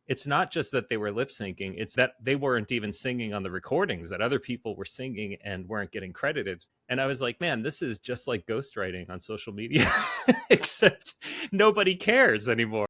it's not just that they were lip syncing, it's that they weren't even singing on the recordings, that other people were singing and weren't getting credited. And I was like, man, this is just like ghostwriting on social media, except nobody cares anymore.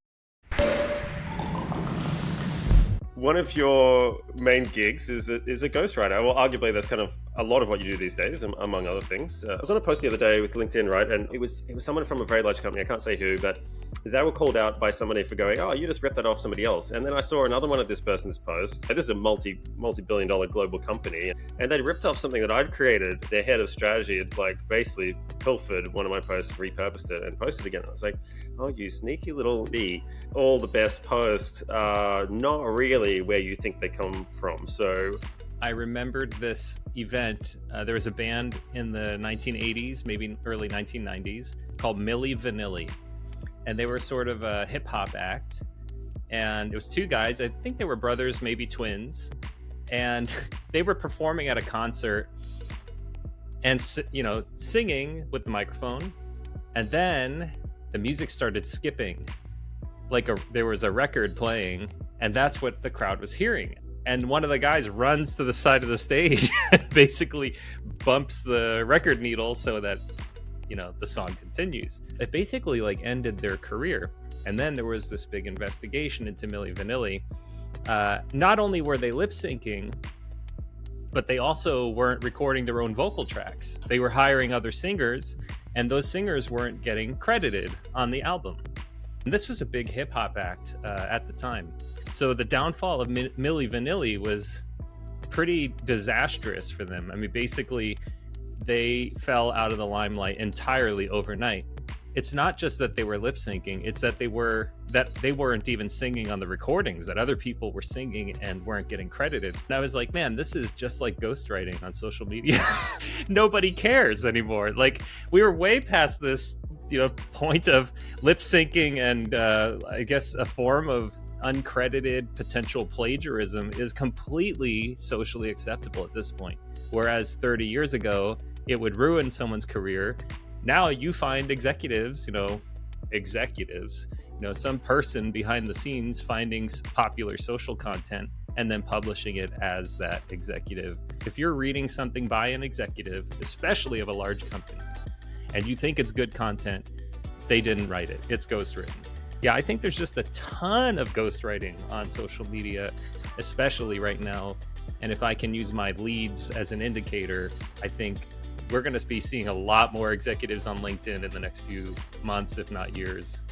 One of your main gigs is a ghostwriter. Well, arguably, that's kind of a lot of what you do these days, among other things. I was on a post the other day with LinkedIn, right? And it was someone from a very large company. I can't say who, but they were called out by somebody for going, "Oh, you just ripped that off somebody else." And then I saw another one of this person's posts. This is a multi-billion-dollar global company, and they ripped off something that I'd created. Their head of strategy had basically pilfered one of my posts, repurposed it, and posted it again. I was like, "Oh, you sneaky little bee! All the best posts are not really where you think they come from." So I remembered this event. There was a band in the 1980s, maybe early 1990s, called Milli Vanilli. And they were sort of a hip hop act. And it was two guys, I think they were brothers, maybe twins. And they were performing at a concert and, singing with the microphone. And then the music started skipping. There was a record playing, and that's what the crowd was hearing. And one of the guys runs to the side of the stage and basically bumps the record needle so that, the song continues. It basically ended their career. And then there was this big investigation into Milli Vanilli. Not only were they lip syncing, but they also weren't recording their own vocal tracks. They were hiring other singers, and those singers weren't getting credited on the album. And this was a big hip hop act at the time. So the downfall of Milli Vanilli was pretty disastrous for them. I mean, basically, they fell out of the limelight entirely overnight. It's not just that they were lip syncing, it's that they weren't even singing on the recordings, that other people were singing and weren't getting credited. And I was like, man, this is just like ghostwriting on social media. Nobody cares anymore. We were way past this point of lip syncing, and I guess a form of uncredited potential plagiarism is completely socially acceptable at this point. Whereas 30 years ago, it would ruin someone's career. Now you find executives, some person behind the scenes finding popular social content and then publishing it as that executive. If you're reading something by an executive, especially of a large company, and you think it's good content, they didn't write it. It's ghostwritten. Yeah, I think there's just a ton of ghostwriting on social media, especially right now. And if I can use my leads as an indicator, I think we're going to be seeing a lot more executives on LinkedIn in the next few months, if not years.